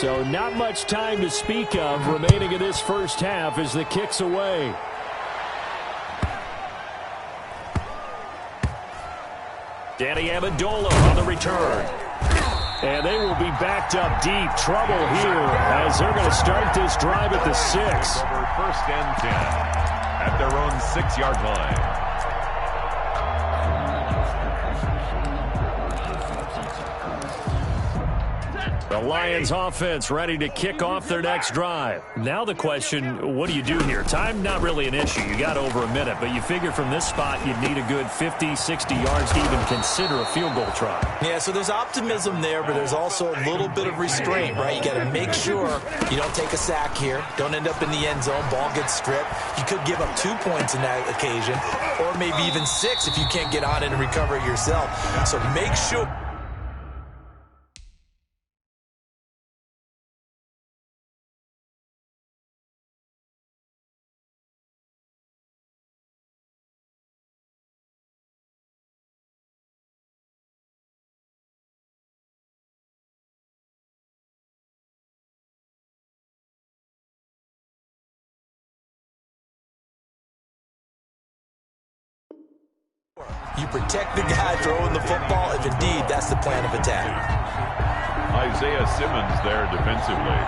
So not much time to speak of remaining in this first half as the kick's away. Danny Amendola on the return. And they will be backed up deep. Trouble here as they're going to start this drive at the 6. Over 1st and 10 at their own 6-yard line. The Lions offense ready to kick off their next drive. Now the question, what do you do here? Time not really an issue. You got over a minute, but you figure from this spot you'd need a good 50, 60 yards to even consider a field goal try. Yeah, so there's optimism there, but there's also a little bit of restraint, right? You got to make sure you don't take a sack here. Don't end up in the end zone. Ball gets stripped. You could give up 2 points in that occasion, or maybe even 6 if you can't get on it and recover it yourself. So make sure. You protect the guy throwing the football if indeed that's the plan of attack. Isaiah Simmons there defensively.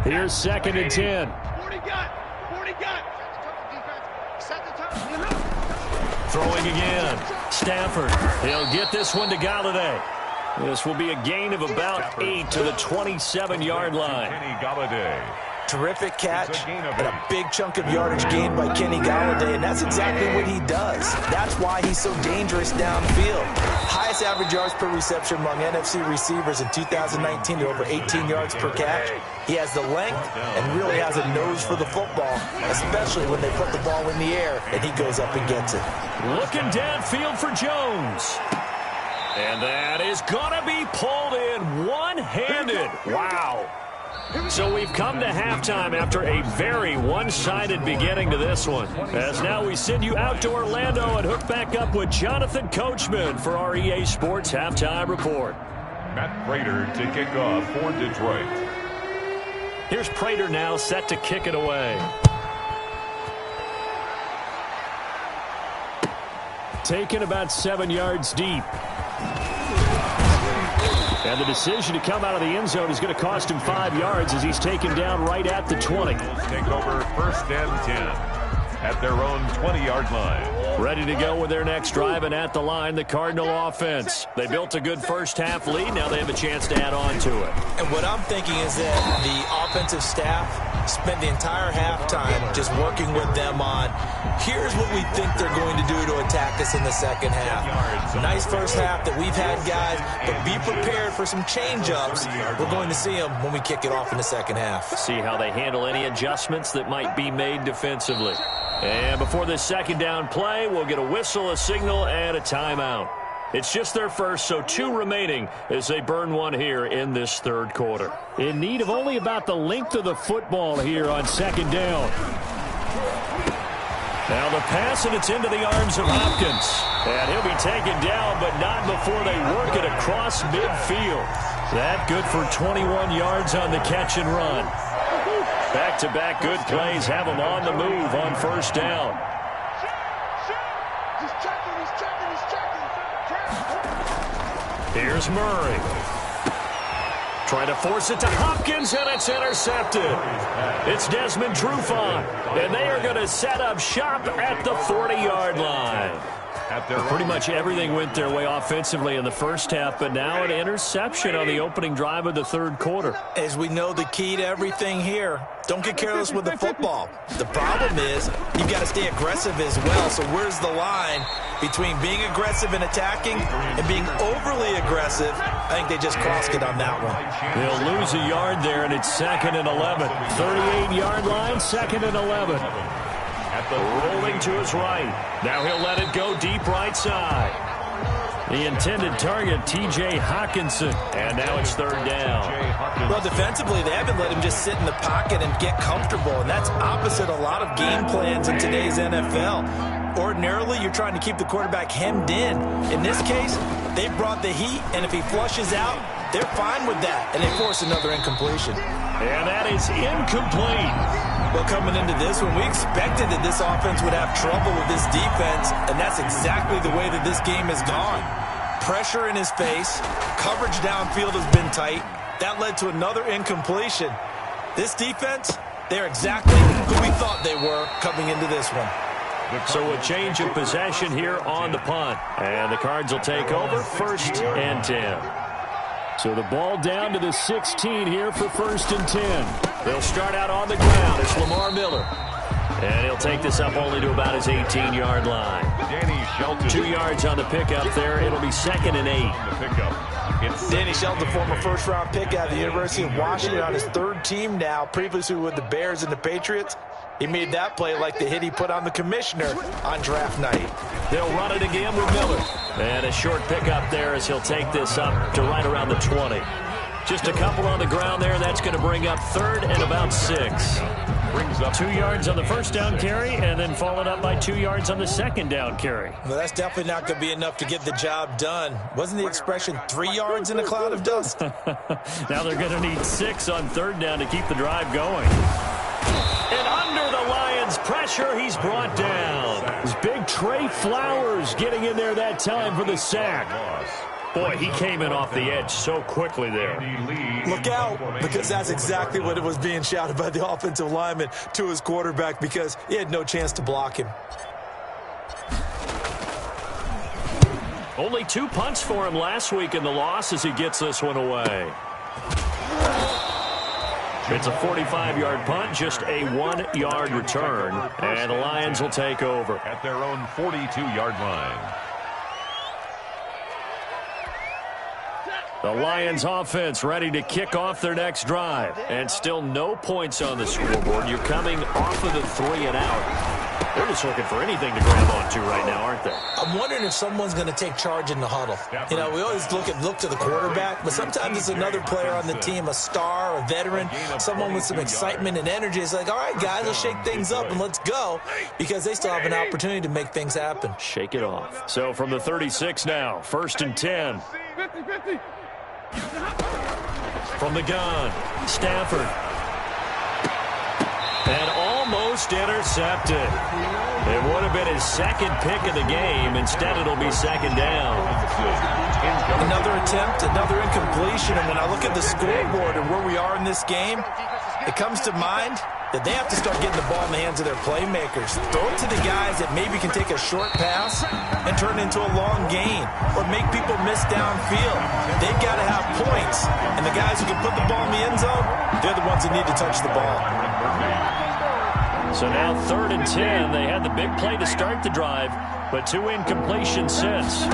Here's 2nd and 10. 40 gun. Throwing again. Stafford. He'll get this one to Galladay. This will be a gain of about 8 to the 27-yard line. Kenny Galladay. Terrific catch and a big chunk of yardage gained by Kenny Galladay, and that's exactly what he does. That's why he's so dangerous downfield. Highest average yards per reception among NFC receivers in 2019 to over 18 yards per catch. He has the length and really has a nose for the football, especially when they put the ball in the air and he goes up and gets it. Looking downfield for Jones. And that is going to be pulled in one-handed. Wow. So we've come to halftime after a very one-sided beginning to this one. As now we send you out to Orlando and hook back up with Jonathan Coachman for our EA Sports Halftime Report. Matt Prater to kick off for Detroit. Here's Prater now set to kick it away. Taken about 7 yards deep. And the decision to come out of the end zone is going to cost him 5 yards as he's taken down right at the 20. Take over 1st and 10 at their own 20-yard line. Ready to go with their next drive, and at the line, the Cardinal offense. They built a good first-half lead. Now they have a chance to add on to it. And what I'm thinking is that the offensive staff spent the entire halftime just working with them on, here's what we think they're going to do to attack us in the second half. Nice first half that we've had, guys, but be prepared for some change-ups. We're going to see them when we kick it off in the second half. See how they handle any adjustments that might be made defensively. And before this second down play, we'll get a whistle, a signal, and a timeout. It's just their first, so 2 remaining as they burn one here in this third quarter. In need of only about the length of the football here on second down. Now the pass, and it's into the arms of Hopkins. And he'll be taken down, but not before they work it across midfield. That good for 21 yards on the catch and run. Back-to-back good plays have him on the move on first down. Here's Murray. Trying to force it to Hopkins, and it's intercepted. It's Desmond Trufant, and they are going to set up shop at the 40-yard line. Pretty much everything went their way offensively in the first half, but now an interception on the opening drive of the third quarter. As we know, the key to everything here, don't get careless with the football. The problem is you've got to stay aggressive as well. So where's the line between being aggressive and attacking and being overly aggressive? I think they just crossed it on that one. They'll lose a yard there, and it's 2nd and 11. 38-yard line, 2nd and 11. Rolling to his right. Now he'll let it go deep right side. The intended target, T.J. Hawkinson. And now it's third down. Well, defensively, they haven't let him just sit in the pocket and get comfortable, and that's opposite a lot of game plans in today's NFL. Ordinarily, you're trying to keep the quarterback hemmed in. In this case, they brought the heat, and if he flushes out, they're fine with that, and they force another incompletion. And that is incomplete. Well, coming into this one, we expected that this offense would have trouble with this defense, and that's exactly the way that this game has gone. Pressure in his face, coverage downfield has been tight. That led to another incompletion. This defense, they're exactly who we thought they were coming into this one. So a change of possession here on the punt. And the Cards will take over, 1st and 10. So the ball down to the 16 here for 1st and 10. They'll start out on the ground. It's Lamar Miller. And he'll take this up only to about his 18-yard line. 2 yards on the pickup there. It'll be 2nd and 8. Danny Shelton, former first-round pick out of the University of Washington, on his 3rd team now, previously with the Bears and the Patriots. He made that play like the hit he put on the commissioner on draft night. They'll run it again with Miller. And a short pickup there as he'll take this up to right around the 20. Just a couple on the ground there. That's going to bring up 3rd and about 6. Brings up 2 yards on the first down carry, and then followed up by 2 yards on the second down carry. Well, that's definitely not going to be enough to get the job done. Wasn't the expression 3 yards in a cloud of dust? Now they're going to need 6 on 3rd down to keep the drive going. And under the Lions' pressure, he's brought down. It's big Trey Flowers getting in there that time for the sack. Boy, he came in off the edge so quickly there. Look out, because that's exactly what it was being shouted by the offensive lineman to his quarterback, because he had no chance to block him. Only 2 punts for him last week in the loss as he gets this one away. It's a 45-yard punt, just a 1-yard return, and the Lions will take over at their own 42-yard line. The Lions offense ready to kick off their next drive, and still no points on the scoreboard. You're coming off of the 3 and out. They're just looking for anything to grab onto right now, aren't they? I'm wondering if someone's going to take charge in the huddle. You know, we always look to the quarterback, but sometimes it's another player on the team, a star, a veteran, someone with some excitement and energy. It's like, all right, guys, let's shake things up and let's go, because they still have an opportunity to make things happen. Shake it off. So from the 36 now, 1st and 10. 50-50. From the gun, Stafford. And almost intercepted. It would have been his 2nd pick of the game. Instead, it'll be 2nd down. Another attempt, another incompletion. And when I look at the scoreboard and where we are in this game, it comes to mind that they have to start getting the ball in the hands of their playmakers. Throw it to the guys that maybe can take a short pass and turn it into a long gain, or make people miss downfield. They've got to have points. And the guys who can put the ball in the end zone, they're the ones that need to touch the ball. So now 3rd and 10. They had the big play to start the drive, but 2 incompletions since.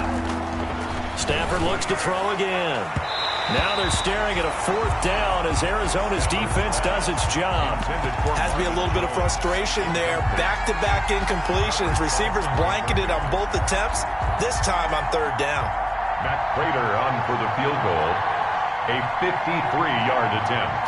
Stafford looks to throw again. Now they're staring at a 4th down as Arizona's defense does its job. Has to be a little bit of frustration there. Back-to-back incompletions. Receivers blanketed on both attempts, this time on 3rd down. Matt Prater on for the field goal. A 53-yard attempt.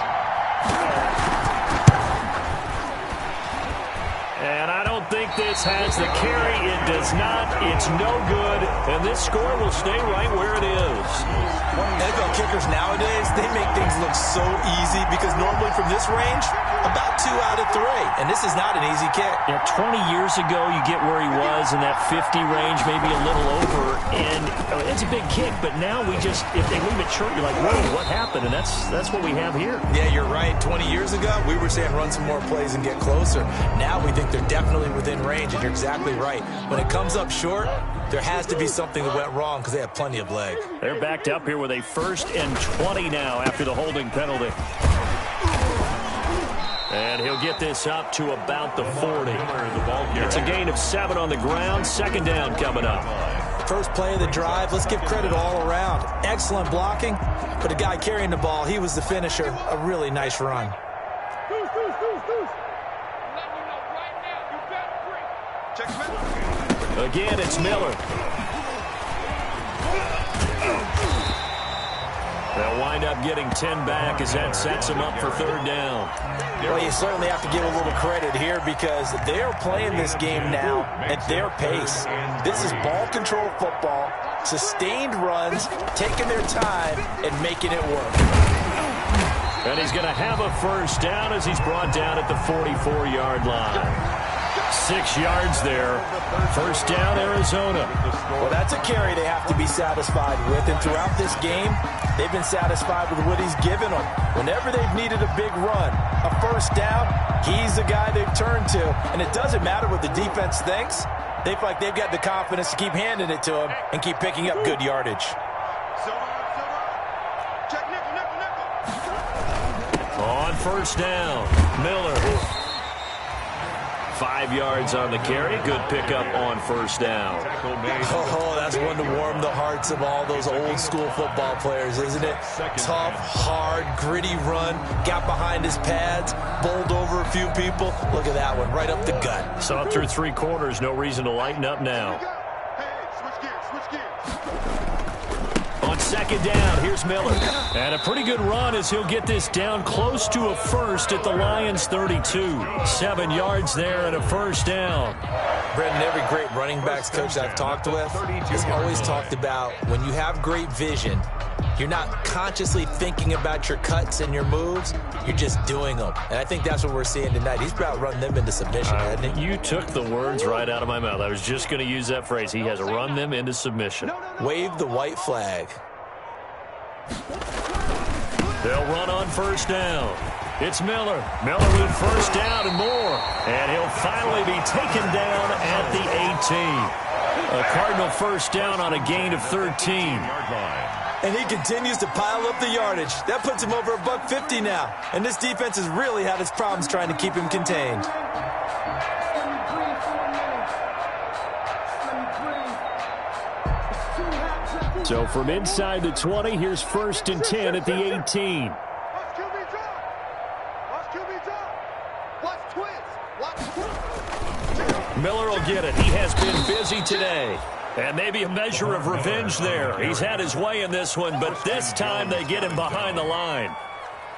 And I don't think this has the carry. It does not. It's no good. And this score will stay right where it is. NFL kickers nowadays, they make things look so easy, because normally from this range, about 2 out of 3. And this is not an easy kick. Yeah, 20 years ago, you get where he was in that 50 range, maybe a little over. And it's a big kick, but now we just, if they leave it short, you're like, whoa, what happened? And that's what we have here. Yeah, you're right. 20 years ago, we were saying run some more plays and get closer. Now we think they're definitely within range, and you're exactly right. When it comes up short, there has to be something that went wrong, because they have plenty of leg. They're backed up here with a 1st and 20 now after the holding penalty. And he'll get this up to about the 40. It's a gain of 7 on the ground. 2nd down coming up. First play of the drive, let's give credit all around. Excellent blocking, but the guy carrying the ball, he was the finisher. A really nice run. Again, it's Miller. They'll wind up getting 10 back as that sets them up for third down. Well, you certainly have to give a little credit here because they're playing this game now at their pace. This is ball control football, sustained runs, taking their time, and making it work. And he's going to have a first down as he's brought down at the 44-yard line. 6 yards there. First down, Arizona. Well, that's a carry they have to be satisfied with. And throughout this game, they've been satisfied with what he's given them. Whenever they've needed a big run, a first down, he's the guy they've turned to. And it doesn't matter what the defense thinks. They feel like they've got the confidence to keep handing it to him and keep picking up good yardage. On first down, Miller. 5 yards on the carry. Good pickup on first down. Oh, that's one to warm the hearts of all those old school football players, isn't it? Tough, hard, gritty run. Got behind his pads, bowled over a few people. Look at that one, right up the gut. Saw through 3 quarters. No reason to lighten up now. On second down, here's Miller. And a pretty good run as he'll get this down close to a first at the Lions' 32. 7 yards there and a first down. Brendan, every great running backs coach I've talked with has always talked about when you have great vision, you're not consciously thinking about your cuts and your moves. You're just doing them. And I think that's what we're seeing tonight. He's about run them into submission, hasn't he? You took the words right out of my mouth. I was just going to use that phrase. He has run them into submission. Wave the white flag. They'll run on first down. It's Miller. Miller with first down and more. And he'll finally be taken down at the 18. A Cardinal first down on a gain of 13. And he continues to pile up the yardage. That puts him over $150 now. And this defense has really had its problems trying to keep him contained. So from inside the 20, here's first and 10 at the 18. Miller will get it. He has been busy today. And maybe a measure of revenge there. He's had his way in this one, but this time they get him behind the line.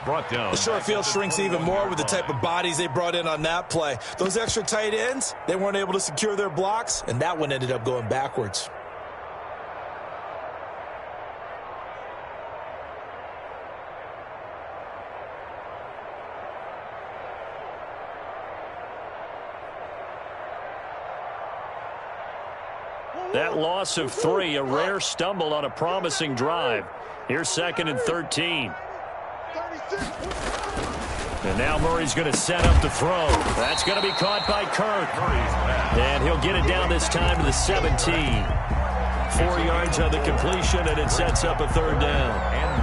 Brought down. The short field shrinks even more with the type of bodies they brought in on that play. Those extra tight ends, they weren't able to secure their blocks, and that one ended up going backwards. That loss of 3, a rare stumble on a promising drive. Here's second and 13. And now Murray's going to set up the throw. That's going to be caught by Kirk. And he'll get it down this time to the 17. 4 yards on the completion, and it sets up a third down. And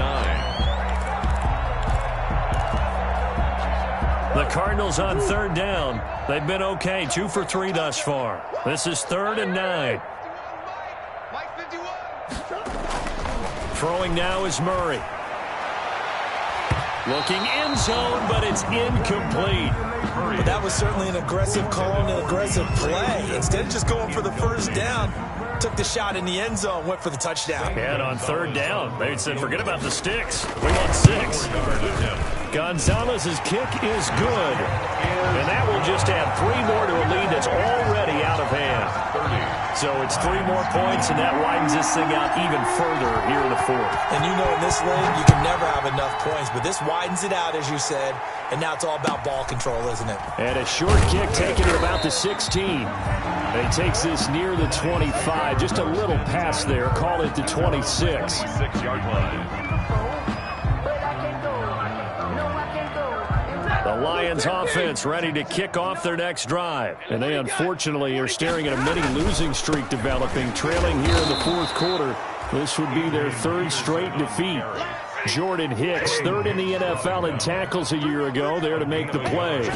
9. The Cardinals on third down. They've been okay, 2 for 3 thus far. This is 3rd and 9. Throwing now is Murray. Looking end zone, but it's incomplete. But that was certainly an aggressive call and an aggressive play. Instead of just going for the first down, took the shot in the end zone, went for the touchdown. And on third down, they said, forget about the sticks. We want 6. Gonzalez's kick is good. And that will just add 3 more to a lead that's already out of hand. So it's 3 more points, and that widens this thing out even further here in the 4th. And you know in this league, you can never have enough points, but this widens it out, as you said, and now it's all about ball control, isn't it? And a short kick taken to about the 16. And he takes this near the 25, just a little pass there, call it the 26. 26-yard line. The Lions offense ready to kick off their next drive. And they unfortunately are staring at a mini losing streak developing, trailing here in the 4th quarter. This would be their 3rd straight defeat. Jordan Hicks, 3rd in the NFL in tackles a year ago, there to make the play.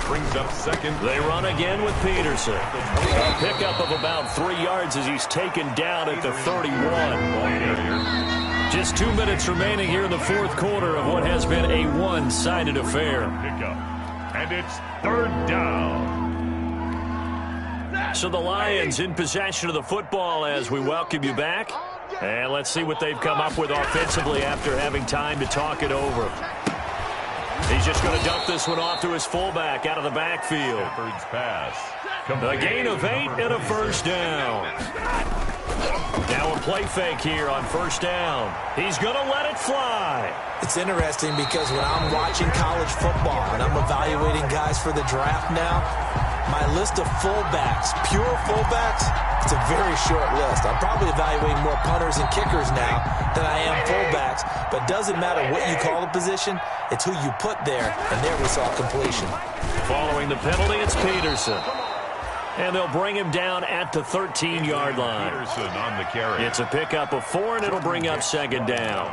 Brings up second. They run again with Peterson. A pickup of about 3 yards as he's taken down at the 31. Just 2 minutes remaining here in the 4th quarter of what has been a one-sided affair. And it's 3rd down. So the Lions in possession of the football as we welcome you back. And let's see what they've come up with offensively after having time to talk it over. He's just going to dump this one off to his fullback out of the backfield. Shepard's pass. A gain of 8 and a first down. Now a play fake here on first down. He's going to let it fly. It's interesting because when I'm watching college football and I'm evaluating guys for the draft now, my list of fullbacks, pure fullbacks, it's a very short list. I'm probably evaluating more punters and kickers now than I am fullbacks, but it doesn't matter what you call the position, it's who you put there, and there we saw completion. Following the penalty, it's Peterson. And they'll bring him down at the 13-yard line. Peterson on the carry. It's a pickup of 4, and it'll bring up second down.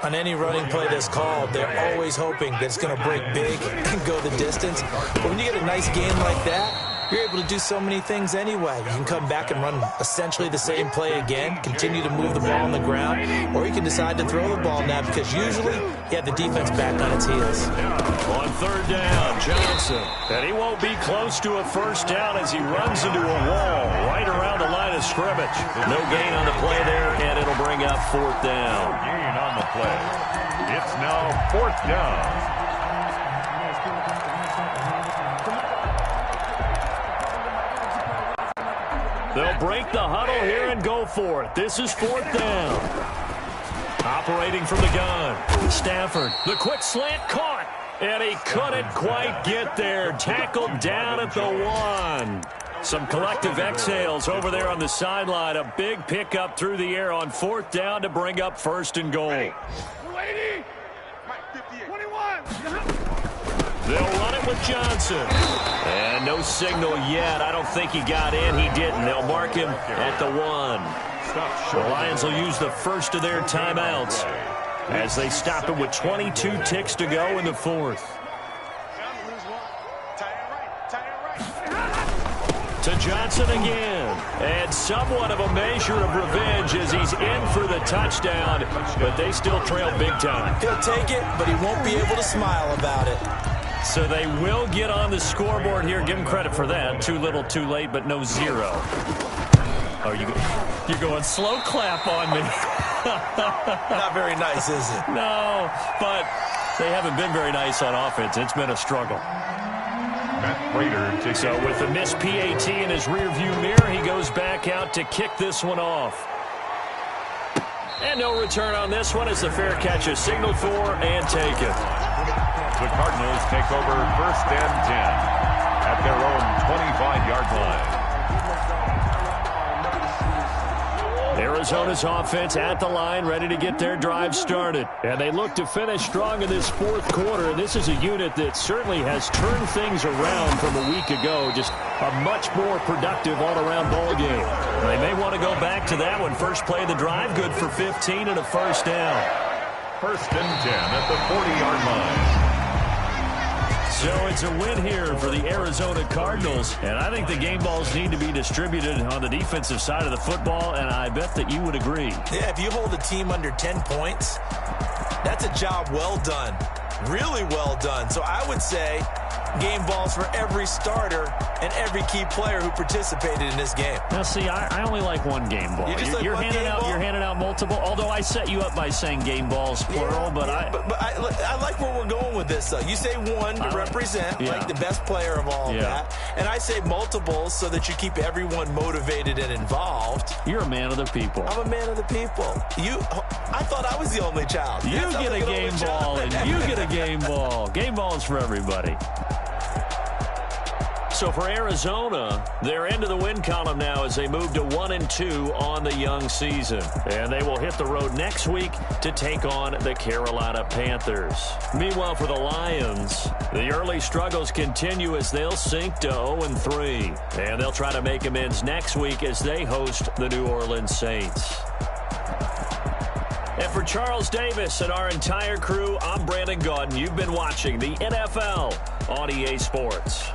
On any running play that's called, they're always hoping that it's going to break big and go the distance. But when you get a nice game like that, you're able to do so many things anyway. You can come back and run essentially the same play again, continue to move the ball on the ground, or you can decide to throw the ball now because usually you have the defense back on its heels. On third down, Johnson. And he won't be close to a first down as he runs into a wall right around the line of scrimmage. No gain on the play there, and it'll bring up fourth down. Gain on the play. It's now fourth down. They'll break the huddle here and go for it. This is fourth down. Operating from the gun, Stafford. The quick slant caught, and he couldn't quite get there. Tackled down at the 1. Some collective exhales over there on the sideline. A big pickup through the air on fourth down to bring up first and goal. They'll run it with Johnson. And no signal yet. I don't think he got in. He didn't. They'll mark him at the 1. The Lions will use the first of their timeouts as they stop it with 22 ticks to go in the fourth. To Johnson again. And somewhat of a measure of revenge as he's in for the touchdown. But they still trail big time. He'll take it, but he won't be able to smile about it. So they will get on the scoreboard here. Give them credit for that. Too little, too late, but no 0. Oh, you're going slow clap on me. Not very nice, is it? No, but they haven't been very nice on offense. It's been a struggle. So with the missed PAT in his rearview mirror, he goes back out to kick this one off. And no return on this one as the fair catch is signaled for and taken. The Cardinals take over first and 10 at their own 25-yard line. Arizona's offense at the line, ready to get their drive started. And they look to finish strong in this fourth quarter. And this is a unit that certainly has turned things around from a week ago. Just a much more productive all-around ball game. They may want to go back to that one. First play of the drive, good for 15 and a first down. First and 10 at the 40-yard line. So it's a win here for the Arizona Cardinals, and I think the game balls need to be distributed on the defensive side of the football, and I bet that you would agree. Yeah, if you hold a team under 10 points, that's a job well done, really well done. So I would say game balls for every starter and every key player who participated in this game. Now, see, I only like one game ball. You're handing out multiple, although I set you up by saying game balls, plural, but I like where we're going with this, though. You say one to represent, like the best player of all of that, and I say multiples so that you keep everyone motivated and involved. You're a man of the people. I'm a man of the people. I thought I was the only child. You get a game ball, and you get a game ball. Game balls for everybody. So for Arizona, they're into the win column now as they move to 1-2 on the young season. And they will hit the road next week to take on the Carolina Panthers. Meanwhile, for the Lions, the early struggles continue as they'll sink to 0-3. And they'll try to make amends next week as they host the New Orleans Saints. And for Charles Davis and our entire crew, I'm Brandon Gaudin. You've been watching the NFL on EA Sports.